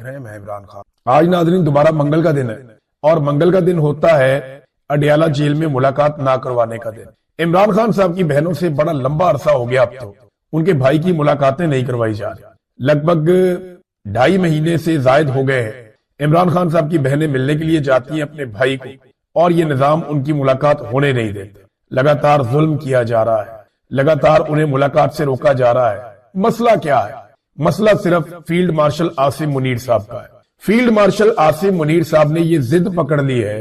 मैं इमरान खान। आज नाज़रीन दोबारा मंगल का दिन है और मंगल का दिन होता है अडयाला जेल में मुलाकात ना करवाने का दिन। इमरान खान साहब की बहनों से बड़ा लंबा अरसा हो गया, अब तो उनके भाई की मुलाकातें नहीं करवाई जा रही। लगभग 2.5 महीने से जायद हो गए हैं। इमरान खान साहब की बहनें मिलने के लिए जाती हैं अपने भाई को और ये निजाम उनकी मुलाकात होने नहीं देते। लगातार जुल्म किया जा रहा है, लगातार उन्हें मुलाकात से रोका जा रहा है। मसला क्या है? मसला सिर्फ फील्ड मार्शल आसिम मुनीर साहब का है। फील्ड मार्शल आसिम मुनीर साहब ने ये जिद पकड़ ली है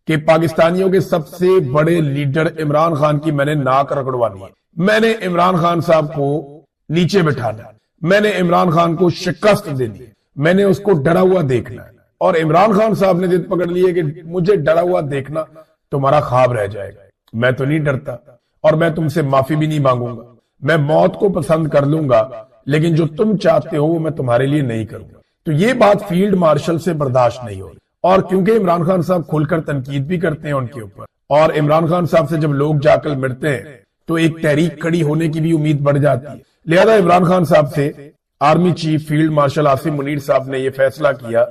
कि पाकिस्तानियों के सबसे बड़े लीडर इमरान खान की मैंने नाक रगड़वानी है, मैंने इमरान खान साहब को नीचे बिठाना, मैंने इमरान खान को शिकस्त देनी है, मैंने उसको डरा हुआ देखना है। और इमरान खान साहब ने जिद पकड़ ली है कि मुझे डरा हुआ देखना तुम्हारा ख्वाब रह जाएगा। मैं तो नहीं डरता और मैं तुमसे माफी भी नहीं मांगूंगा। मैं मौत को पसंद कर लूंगा, लेकिन जो तुम चाहते हो वो मैं तुम्हारे लिए नहीं करूंगा। तो ये बात फील्ड मार्शल से बर्दाश्त नहीं हो रही। और क्योंकि इमरान खान साहब खुलकर तनकीद भी करते हैं उनके ऊपर, और इमरान खान साहब से जब लोग जाकर मिलते हैं तो एक तहरीक खड़ी होने की भी उम्मीद बढ़ जाती है। लिहाजा इमरान खान साहब से army chief field marshal Asim Munir साहब ने यह फैसला किया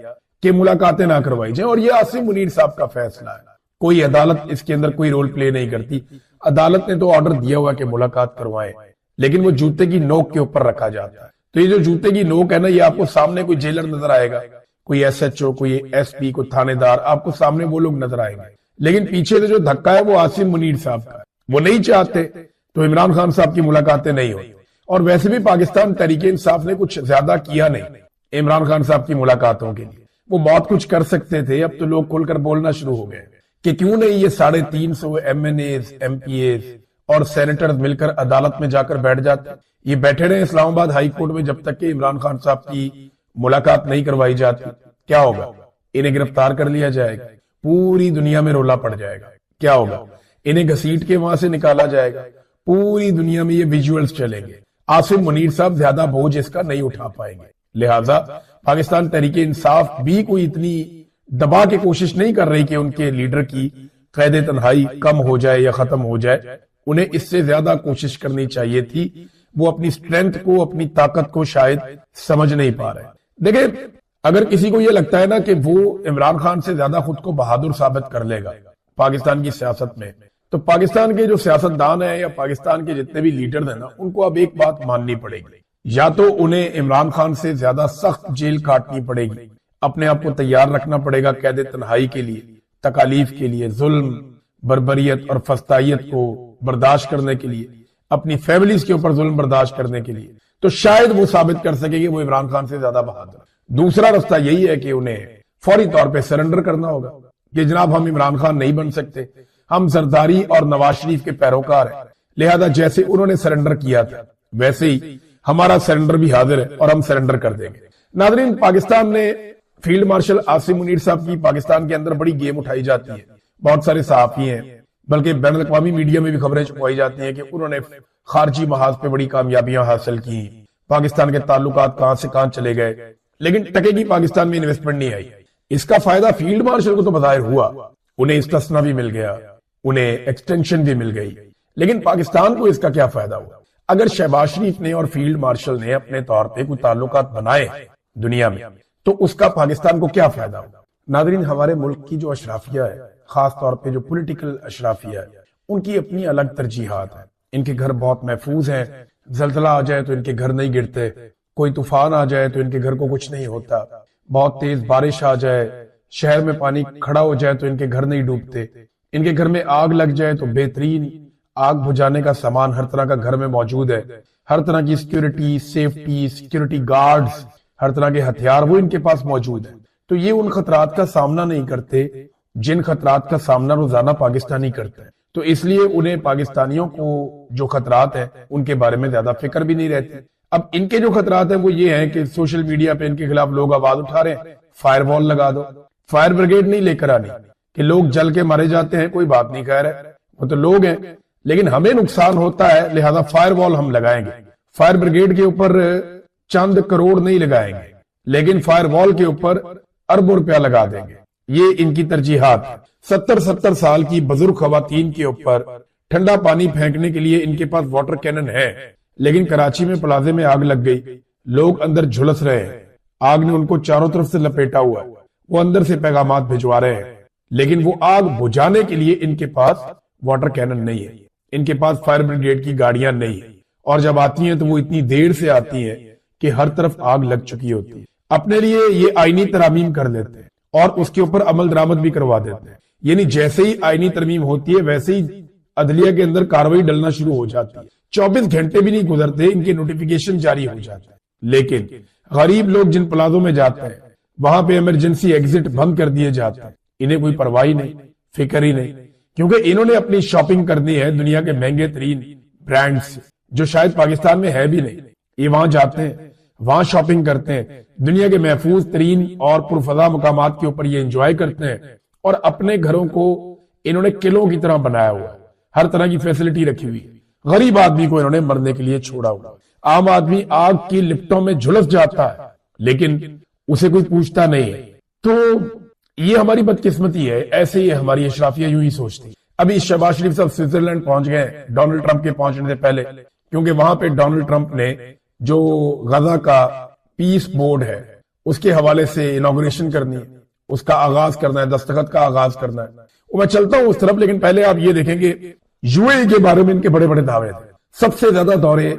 कि मुलाकातें ना करवाई जाए। और यह आसिम मुनीर साहब का फैसला है, कोई अदालत इसके अंदर कोई रोल प्ले नहीं करती। अदालत ने तो ऑर्डर दिया हुआ कि मुलाकात करवाएं, लेकिन वो जूते की नोक के ऊपर रखा जाता है। तो ये जो जूते की नोक है ना, ये आपको सामने कोई जेलर नजर आएगा, कोई एसएचओ, कोई एसपी, कोई थानेदार, आपको सामने वो लोग नजर आएंगे, लेकिन पीछे से जो धक्का है वो आसिम मुनीर साहब का है। वो नहीं चाहते तो इमरान खान साहब की मुलाकातें नहीं हुई। और वैसे भी पाकिस्तान तहरीके इंसाफ ने कुछ ज्यादा किया नहीं इमरान खान साहब की मुलाकातों के लिए। वो बहुत कुछ कर सकते थे। अब तो लोग खुलकर बोलना शुरू हो गए कि क्यों नहीं ये 350 MNAs, MPAs और सेनेटर मिलकर अदालत में जाकर बैठ जाते। ये बैठे रहे इस्लामाबाद हाई कोर्ट में जब तक कि इमरान खान साहब की मुलाकात नहीं करवाई जाती। क्या होगा? इन्हें गिरफ्तार कर लिया जाएगा, पूरी दुनिया में रोला पड़ जाएगा। क्या होगा? इन्हें घसीट के वहां से निकाला जाएगा, पूरी दुनिया में ये विजुअल्स चलेंगे। आसिम मुनीर साहब ज्यादा बोझ इसका नहीं उठा पाएंगे। लिहाजा पाकिस्तान तहरीके इंसाफ भी कोई इतनी दबा के कोशिश नहीं कर रही कि उनके लीडर की कैद तन्हाई कम हो जाए या खत्म हो जाए। उन्हें इससे ज्यादा कोशिश करनी चाहिए थी। वो अपनी स्ट्रेंथ को, अपनी ताकत को शायद समझ नहीं पा रहे। देखिए, अगर किसी को यह लगता है ना कि वो इमरान खान से ज्यादा खुद को बहादुर साबित कर लेगा पाकिस्तान की सियासत में, तो पाकिस्तान के जो सियासतदान है या पाकिस्तान के जितने भी लीडर हैं ना, उनको अब एक बात माननी पड़ेगी। या तो उन्हें इमरान खान से ज्यादा सख्त जेल काटनी पड़ेगी, अपने आप को तैयार रखना पड़ेगा कैद तन्हाई के लिए, तकालीफ के लिए, जुल्म, बर्बरियत और फस्तायत को बर्दाश्त करने के लिए, अपनी फैमिलीज के ऊपर जुल्म बर्दाश्त करने के लिए। तो शायद वो साबित कर सके कि वो इमरान खान से ज्यादा बहादुर। दूसरा रास्ता यही है कि उन्हें फौरी तौर पे सरेंडर करना होगा कि जनाब हम इमरान खान नहीं बन सकते, हम जरदारी और नवाज शरीफ के पैरोकार हैं। लिहाजा जैसे उन्होंने सरेंडर किया था वैसे ही हमारा सरेंडर भी हाजिर है और हम सरेंडर कर देंगे। नाज़रीन, पाकिस्तान ने फील्ड मार्शल आसिम मुनीर साहब की पाकिस्तान के अंदर बड़ी गेम उठाई जाती है। बहुत सारे सहाफी हैं, बल्कि बैनुल अक़वामी मीडिया में भी खबरें छुपाई जाती हैं कि उन्होंने खारजी महाज पे बड़ी कामयाबियां हासिल की, पाकिस्तान के ताल्लुकात कहां से कहां चले गए, लेकिन टकेगी पाकिस्तान में इन्वेस्टमेंट नहीं आई। इसका फायदा फील्ड मार्शल को तो बज़ाहिर हुआ, उन्हें इस्तिस्ना भी मिल गया, उन्हें एक्सटेंशन भी मिल गई, लेकिन पाकिस्तान को इसका क्या फायदा हुआ? अगर शहबाज शरीफ ने और फील्ड मार्शल ने अपने तौर पे कोई ताल्लुकात बनाए दुनिया में, तो उसका पाकिस्तान को क्या फायदा होगा? नाज़रीन, हमारे मुल्क की जो अशराफिया है, खास तौर पे जो पॉलिटिकल अशराफिया है, उनकी अपनी अलग तरजीहात है। इनके घर बहुत महफूज हैं, जल्जला आ जाए तो इनके घर नहीं गिरते, कोई तूफान आ जाए तो इनके घर को कुछ नहीं होता, बहुत तेज बारिश आ जाए, शहर में पानी खड़ा हो जाए तो इनके घर नहीं डूबते, इनके घर में आग लग जाए तो बेहतरीन आग बुझाने का सामान हर तरह का घर में मौजूद है, हर तरह की सिक्योरिटी, सेफ्टी, सिक्योरिटी गार्ड्स, हर तरह के हथियार वो इनके पास मौजूद है। तो ये उन खतरात का सामना नहीं करते जिन खतरात का सामना रोजाना पाकिस्तानी करते हैं। तो इसलिए उन्हें पाकिस्तानियों को जो खतरात हैं उनके बारे में ज्यादा फिक्र भी नहीं रहती। अब इनके जो खतरात हैं वो ये हैं कि सोशल मीडिया पे इनके खिलाफ लोग आवाज उठा रहे हैं, फायर वॉल लगा दो। फायर ब्रिगेड नहीं लेकर आनी कि लोग जल के मारे जाते हैं, कोई बात नहीं कह रहे, वो तो लोग हैं, लेकिन हमें नुकसान होता है, लिहाजा फायर वॉल हम लगाएंगे। फायर ब्रिगेड के ऊपर चंद करोड़ नहीं लगाएंगे, लेकिन फायर वॉल के ऊपर अरबों रुपया लगा देंगे। ये इनकी तरजीहात। 70-70 साल की बुजुर्ग खवातीन के ऊपर ठंडा पानी फेंकने के लिए इनके पास वाटर कैनन है, लेकिन कराची में प्लाजे में आग लग गई, लोग अंदर झुलस रहे हैं, आग ने उनको चारों तरफ से लपेटा हुआ है, वो अंदर से पैगामात भिजवा रहे हैं, लेकिन वो आग बुझाने के लिए इनके पास वाटर कैनन नहीं है, इनके पास फायर ब्रिगेड की गाड़ियां नहीं है, और जब आती हैं तो वो इतनी देर से आती हैं कि हर तरफ आग लग चुकी होती है। अपने लिए ये आईनी तरमीम कर लेते हैं और उसके ऊपर अमल दरामद भी करवा देते हैं, यानी जैसे ही आईनी तरमीम होती है वैसे ही अदलिया के अंदर कार्रवाई डलना शुरू हो जाती है। 24 घंटे भी नहीं गुजरते इनके नोटिफिकेशन जारी हो जाते हैं। लेकिन गरीब लोग जिन प्लाजों में जाते हैं वहां पे इमरजेंसी एग्जिट बंद कर दिए जाते हैं, इन्हें कोई परवाह ही नहीं, फिक्र ही नहीं, क्योंकि इन्होंने अपनी शॉपिंग करनी है दुनिया के महंगे तरीन ब्रांड से, जो शायद पाकिस्तान में है भी नहीं। ये वहां जाते हैं, वहां शॉपिंग करते हैं, दुनिया के महफूज तरीन और पुरफजा मकामात के ऊपर ये एंजॉय करते हैं, और अपने घरों को इन्होंने किलों की तरह बनाया हुआ है, हर तरह की फैसिलिटी रखी हुई है। गरीब आदमी को इन्होंने मरने के लिए छोड़ा हुआ। आम आदमी आग की लिपटों में झुलस जाता है, लेकिन उसे कोई पूछता नहीं है। तो ये हमारी बदकिस्मती है, ऐसे ही हमारी अशराफिया यूं ही सोचती। अभी शहबाज शरीफ साहब स्विट्जरलैंड पहुंच गए डोनाल्ड ट्रंप के पहुंचने से पहले, क्योंकि वहां पे डोनाल्ड ट्रंप ने जो गजा का पीस बोर्ड है उसके हवाले से इनॉग्रेशन करनी है, उसका आगाज करना है, दस्तखत का आगाज करना है। वो मैं चलता हूं उस तरफ, लेकिन पहले आप ये देखेंगे यूएई के बारे में इनके बड़े बड़े दावे थे। सबसे ज्यादा दौरे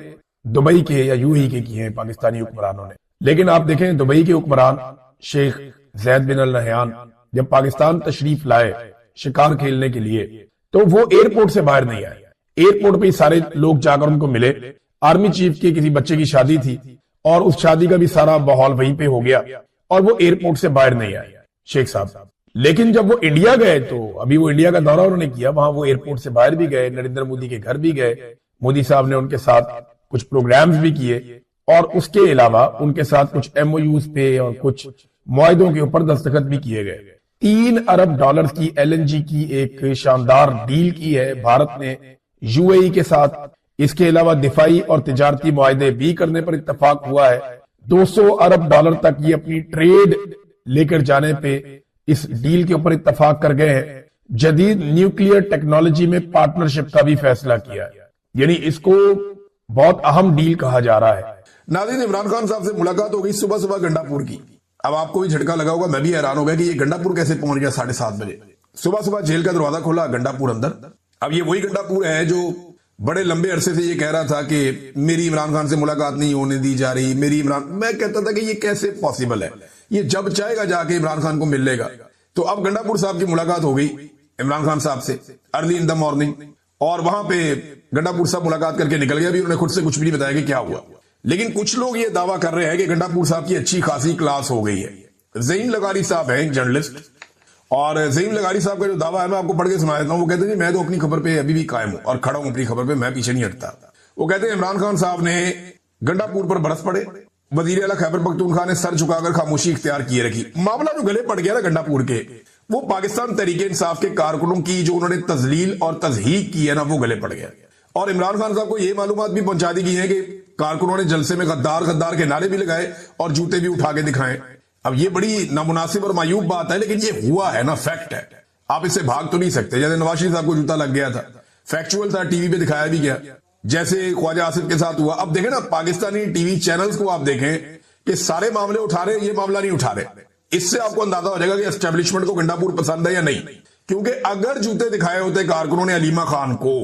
दुबई के या यूएई के किए हैं पाकिस्तानी हुक्मरानों ने, लेकिन आप देखें दुबई के हुक्मरान शेख जैद बिन अल नहयान जब पाकिस्तान तशरीफ लाए शिकार खेलने के लिए, तो वो एयरपोर्ट से बाहर नहीं आए। एयरपोर्ट पे सारे लोग जाकर उनको मिले। आर्मी चीफ के किसी बच्चे की शादी थी और उस शादी का भी सारा माहौल वहीं पे हो गया, और वो एयरपोर्ट से बाहर नहीं आए शेख साहब। लेकिन जब वो इंडिया गए, तो अभी वो इंडिया का दौरा उन्होंने किया, वहां वो एयरपोर्ट से बाहर भी गए, नरेंद्र मोदी के घर भी गए, मोदी साहब ने उनके साथ कुछ प्रोग्राम्स भी किए, और उसके अलावा उनके साथ कुछ एमओयूज पे और कुछ मुआहिदों के ऊपर दस्तखत भी किए गए। 3 अरब डॉलर की एलएनजी की एक शानदार डील की है भारत ने यूएई के साथ। इसके अलावा दिफाई और तिजारती मुआहिदे भी करने पर इत्तेफाक हुआ है। 200 अरब डॉलर तक ये अपनी ट्रेड लेकर जाने पे इस डील के ऊपर इत्तेफाक कर गए हैं। जदीद न्यूक्लियर टेक्नोलॉजी में पार्टनरशिप का भी फैसला किया है, यानी इसको बहुत अहम डील कहा जा रहा है। नाज़रीन, इमरान खान साहब से मुलाकात हो गई सुबह सुबह गंडापुर की। अब आपको भी झटका लगा होगा, मैं भी हैरान हो गया कि ये गंडापुर कैसे पहुंच गया 7:30 बजे। सुबह सुबह जेल का दरवाजा खोला, गंडापुर अंदर। अब ये वही गंडापुर है जो बड़े लंबे अरसे से ये कह रहा था कि मेरी इमरान खान से मुलाकात नहीं होने दी जा रही, मैं कहता था कि ये कैसे पॉसिबल है, ये जब चाहेगा जाके इमरान खान को मिल लेगा। तो अब गंडापुर साहब की मुलाकात हो गई इमरान खान साहब से अर्ली इन द मॉर्निंग, और वहां पे गंडापुर साहब मुलाकात करके निकल गया। अभी उन्होंने खुद से कुछ भी नहीं बताया कि क्या हुआ, लेकिन कुछ लोग ये दावा कर रहे हैं कि गंडापुर साहब की अच्छी खासी क्लास हो गई है। ज़हीम लगारी साहब हैं एक जर्नलिस्ट, और ज़हीम लगारी साहब का जो दावा है मैं आपको पढ़ के सुना देता हूं। वो कहते हैं मैं तो अपनी खबर पे अभी भी कायम हूं और खड़ा हूं अपनी खबर पे, मैं पीछे नहीं हटता। वो कहते हैं इमरान खान साहब ने गंडापुर पर बरस पड़े, वजीर आला खैबर पख्तूनख्वा ने सर झुकाकर खामोशी इख्तियार किए रखी। मामला जो गले पड़ गया ना गंडापुर के, वो पाकिस्तान तहरीक इंसाफ के कारकुनों की जो उन्होंने तजलील और तजहीक की है ना, वो गले पड़ गया। और इमरान खान साहब को ये मालूमात भी पहुंचा दी गई है कि कारकुनों ने जलसे में गद्दार गद्दार के नारे भी लगाए और जूते भी उठा के दिखाए। अब ये बड़ी नामुनासिब और मायूब बात है, लेकिन ये हुआ है ना, फैक्ट है, आप इससे भाग तो नहीं सकते। जैसे नवाज शरीफ साहब को जूता लग गया था, फैक्चुअल था, टीवी पे दिखाया भी गया, जैसे ख्वाजा आसिफ के साथ हुआ। अब देखें ना, पाकिस्तानी टीवी चैनल्स को आप देखें कि सारे मामले उठा रहे, ये मामला नहीं उठा रहे। इससे आपको अंदाजा हो जाएगा कि एस्टेब्लिशमेंट को गंडापुर पसंद है या नहीं। क्योंकि अगर जूते दिखाए होते कारकुनों ने अलीमा खान को,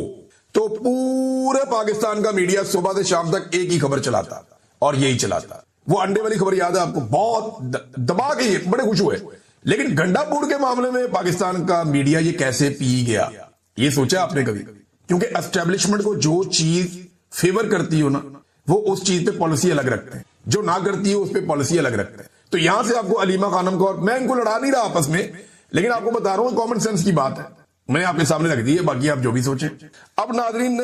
तो पूरे पाकिस्तान का मीडिया सुबह से शाम तक एक ही खबर चलाता और यही चलाता। वो अंडे वाली खबर याद है आपको, बहुत दबा के बड़े खुश हुए। लेकिन गंडापुर के मामले में पाकिस्तान का मीडिया ये कैसे पी गया, ये सोचा आपने कभी? क्योंकि एस्टेब्लिशमेंट को जो चीज फेवर करती हो ना, वो उस चीज पे पॉलिसी अलग रखते हैं, जो ना करती है उस पे पॉलिसी अलग रखते हैं। तो यहां से आपको अलीमा खानम को, मैं इनको लड़ा नहीं रहा आपस में, लेकिन आपको बता रहा हूं कॉमन सेंस की बात है, मैंने आपके सामने रख दी है, बाकी आप जो भी सोचें। अब नाजरीन,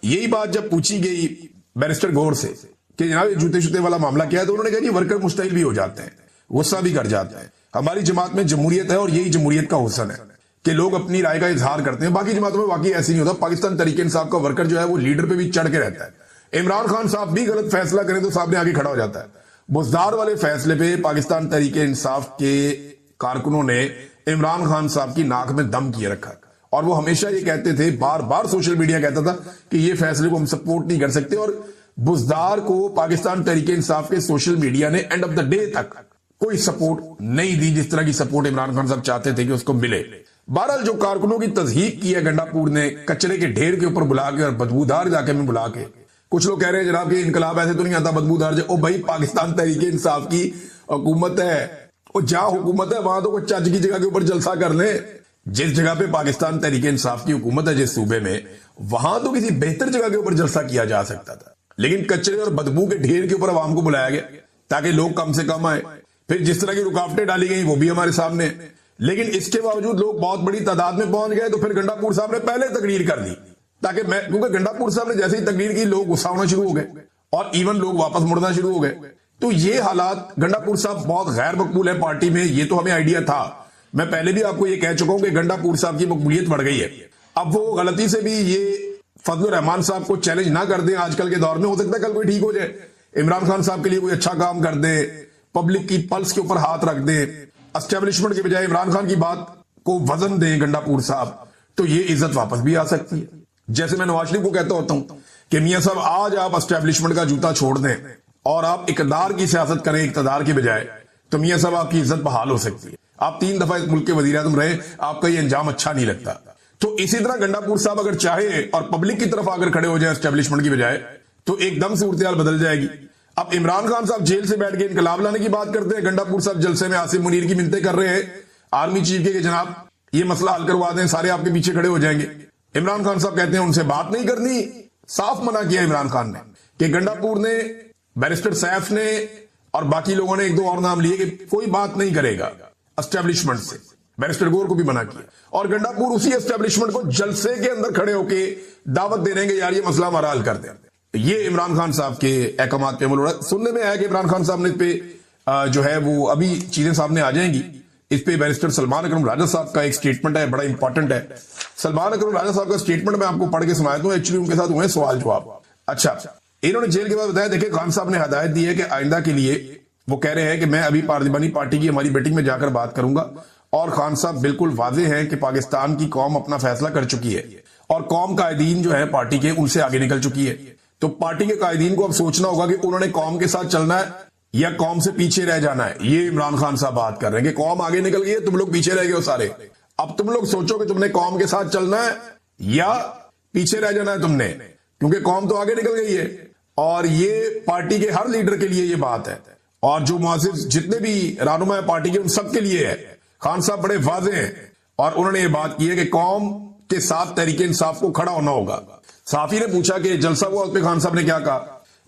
यही बात जब पूछी गई बैरिस्टर गौर से कि जनाब जूते शूते वाला मामला क्या है, तो उन्होंने कहा जी वर्कर मुस्तैल भी हो जाते हैं, गुस्सा भी कर जाते हैं। हमारी जमात में जमहूरियत है और यही जमहूरियत का हुस्न है कि लोग अपनी राय का इजहार करते हैं। बाकी जमातों में वाकई ऐसे नहीं होता। पाकिस्तान तहरीक इंसाफ का वर्कर जो है वो लीडर पे भी चढ़ के रहता है। इमरान खान साहब भी गलत फैसला करें तो सामने आगे खड़ा हो जाता है। बुज़दार वाले फैसले पे पाकिस्तान तहरीक इंसाफ के कारकुनों ने इमरान खान साहब की नाक में दम किए रखा, और वो हमेशा ये कहते थे, बार बार सोशल मीडिया कहता था कि ये फैसले को हम सपोर्ट नहीं कर सकते। और बुजदार को पाकिस्तान तहरीक इंसाफ के सोशल मीडिया ने एंड ऑफ द डे तक कोई सपोर्ट नहीं दी, जिस तरह की सपोर्ट इमरान खान साहब चाहते थे कि उसको मिले। बहरहाल जो कारकुनों की तज़हीक की है गंडापुर ने कचरे के ढेर के ऊपर बुला के और बदबूदार इलाके में बुला के, कुछ लोग कह रहे हैं जनाब कि इनकलाब ऐसे तो नहीं आता बदबूदार। ओ भाई, पाकिस्तान तहरीक इंसाफ की हुकूमत है, और जहां हुकूमत है वहां तो कोई चज की जगह के ऊपर जलसा कर ले। जिस जगह पे पाकिस्तान तहरीक इंसाफ की हुकूमत है, जिस सूबे में, वहां तो किसी बेहतर जगह के ऊपर जलसा किया जा सकता था, लेकिन कचरे और बदबू के ढेर के ऊपर आवाम को बुलाया गया ताकि लोग कम से कम आए। फिर जिस तरह की रुकावटें डाली गई वो भी हमारे सामने, लेकिन इसके बावजूद लोग बहुत बड़ी तादाद में पहुंच गए। तो फिर गंडापुर साहब ने पहले तकरीर कर दी ताकि क्योंकि गंडापुर साहब ने जैसे ही तकरीर की लोग गुस्सा होना शुरू हो गए और इवन लोग वापस मुड़ना शुरू हो गए। तो ये हालात, गंडापुर साहब बहुत गैर मकबूल है पार्टी में, ये तो हमें आइडिया था। मैं पहले भी आपको ये कह चुका हूं कि गंडापुर साहब की मकबूलियत बढ़ गई है। अब वो गलती से भी ये फजलुर रहमान साहब को चैलेंज ना कर दें आजकल के दौर में, हो सकता है कल कोई ठीक हो जाए, इमरान खान साहब के लिए कोई अच्छा काम कर दे, पब्लिक की पल्स के ऊपर हाथ रख दे, एस्टेब्लिशमेंट के बजाय इमरान खान की बात को वजन दें गंडापुर साहब, तो ये इज्जत वापस भी आ सकती है। जैसे मैं नवाज शरीफ को कहता होता हूं कि मियां साहब आज आप एस्टेब्लिशमेंट का जूता छोड़ दें और आप इकतदार की सियासत करें इकतदार के बजाय, तो मियां साहब आपकी इज्जत बहाल हो सकती है। आप 3 दफा इस मुल्क के वजीर आज़म रहे, आपका ये अंजाम अच्छा नहीं लगता। तो इसी तरह गंडापुर साहब अगर चाहे और पब्लिक की तरफ आकर खड़े हो जाए एस्टेब्लिशमेंट की बजाय, तो एकदम से सूरत हाल बदल जाएगी। अब इमरान खान साहब जेल से बैठ के इनकलाब लाने की बात करते हैं, गंडापुर साहब जलसे में आसिम मुनीर की मिन्नतें कर रहे हैं आर्मी चीफ के जनाब ये मसला हल करवा दें, सारे आपके पीछे खड़े हो जाएंगे। इमरान खान साहब कहते हैं उनसे बात नहीं करनी। साफ मना किया इमरान खान ने कि गंडापुर ने, बैरिस्टर सैफ ने और बाकी लोगों ने 1-2 और नाम लिए कि कोई बात नहीं करेगा एस्टेब्लिशमेंट से। बैरिस्टर गौर को भी मना किया और गंडापुर उसी एस्टेब्लिशमेंट को जलसे के अंदर खड़े होके दावत दे रहे हैं कि यार ये मसला हमारा हल कर दें। ये इमरान खान साहब के अहकामात पे अमल हो रहा है। सुनने में आया कि इमरान खान साहब ने इस पे जो है वो अभी चीजें सामने आ जाएंगी। इस पे बैरिस्टर सलमान अकरम राजा साहब का एक स्टेटमेंट है, बड़ा इंपॉर्टेंट है। सलमान अकरम राजा साहब का स्टेटमेंट मैं आपको पढ़ के सुनाया दूं, एक्चुअली उनके साथ हुए सवाल जवाब। अच्छा, इन्होंने जेल के बाद बताया, देखिए खान साहब ने हदायत दी है कि आइंदा के लिए वो कह रहे हैं कि मैं अभी पार्लिमानी पार्टी की हमारी मीटिंग में जाकर बात करूंगा, और खान साहब बिल्कुल वाजे हैं कि पाकिस्तान की कौम अपना फैसला कर चुकी है और कौम कायदीन जो है पार्टी के उनसे आगे निकल चुकी है। तो पार्टी के कायदीन को अब सोचना होगा कि उन्होंने कौम के साथ चलना है या कौम से पीछे रह जाना है। ये इमरान खान साहब बात कर रहे हैं कि कौम आगे निकल गई है, तुम लोग पीछे रह गए हो सारे। अब तुम लोग सोचो कि तुमने कौम के साथ चलना है या पीछे रह जाना है तुमने, क्योंकि कौम तो आगे निकल गई है। और ये पार्टी के हर लीडर के लिए ये बात है, और जो मुआजिज जितने भी रहनुमा है पार्टी के उन सब के लिए है। खान साहब बड़े वाजे हैं और उन्होंने ये बात की है कि कौम के साथ तहरीक इंसाफ को खड़ा होना होगा। साफी ने पूछा कि जलसा हुआ, उस पर खान साहब ने क्या कहा?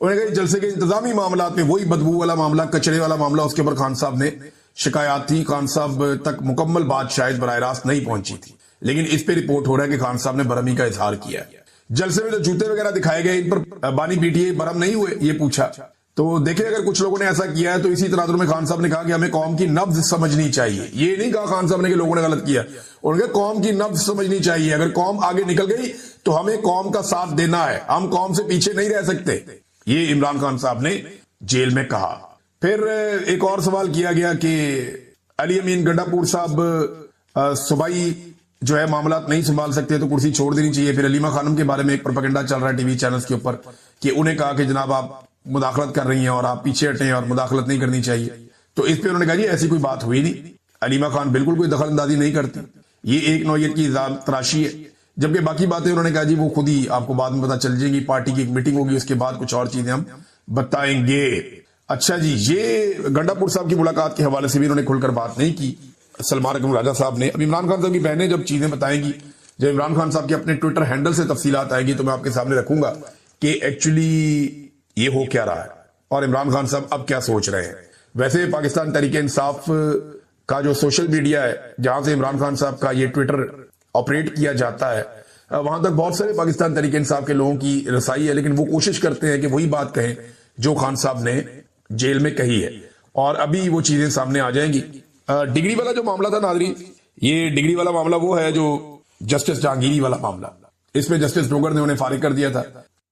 उन्होंने कहा जलसे के इंतजामी मामला में वही बदबू वाला मामला, कचरे वाला मामला, उसके ऊपर खान साहब ने शिकायत थी। खान साहब तक मुकम्मल बात शायद बराह रास्त नहीं पहुंची थी, लेकिन इस पे रिपोर्ट हो रहा है कि खान साहब ने बरहमी का इजहार किया। जलसे में जो जूते वगैरह दिखाए गए, इन पर बानी पीटीए बरहम नहीं हुए, ये पूछा। तो देखिए, अगर कुछ लोगों ने ऐसा किया है तो इसी तनाजुर में खान साहब ने कहा कि हमें कौम की नब्ज समझनी चाहिए। ये नहीं कहा खान साहब ने कि लोगों ने गलत किया, उन्होंने कौम की नब्ज समझनी चाहिए। अगर कौम आगे निकल गई तो हमें कौम का साथ देना है, हम कौम से पीछे नहीं रह सकते। ये इमरान खान साहब ने जेल में कहा। फिर एक और सवाल किया गया कि अली अमीन गंडापुर साहब सूबाई जो है मामला नहीं संभाल सकते तो कुर्सी छोड़ देनी चाहिए। फिर अलीमा खानम के बारे में एक प्रोपेगेंडा चल रहा है टीवी चैनल्स के ऊपर कि उन्हें कहा कि जनाब आप मुदाखलत कर रही हैं और आप पीछे हटें और मुदाखलत नहीं करनी चाहिए। तो इस पे उन्होंने कहा जी ऐसी कोई बात हुई नहीं, अलीमा खान बिल्कुल कोई दखल अंदाजी नहीं करती, ये एक नौयत की तराशी है। जबकि बाकी बातें उन्होंने कहा जी वो खुद ही आपको बाद में पता चल जाएगी, पार्टी की एक मीटिंग होगी, उसके बाद कुछ और चीजें हम बताएंगे। अच्छा जी, ये गंडापुर साहब की मुलाकात के हवाले से भी उन्होंने खुलकर बात नहीं की सलमान अकरम राजा साहब ने। अब इमरान खान साहब की बहनें जब चीजें बताएंगी, जब इमरान खान साहब के अपने ट्विटर हैंडल से तफसीलात आएगी, तो मैं आपके सामने रखूंगा कि एक्चुअली ये हो क्या रहा है और इमरान खान साहब अब क्या सोच रहे हैं। वैसे पाकिस्तान तहरीक इंसाफ का जो सोशल मीडिया है, जहां से इमरान खान साहब का ये ट्विटर ऑपरेट किया जाता है, वहां तक बहुत सारे पाकिस्तान तहरीक इंसाफ के लोगों की रसाई है, लेकिन वो कोशिश करते हैं कि वही बात कहें जो खान साहब ने जेल में कही है, और अभी वो चीजें सामने आ जाएंगी। डिग्री वाला जो मामला था नाज़रीन, ये डिग्री वाला मामला वो है जो जस्टिस जहांगीरी वाला मामला, इसमें जस्टिस डोगर ने उन्हें फारिग कर दिया था।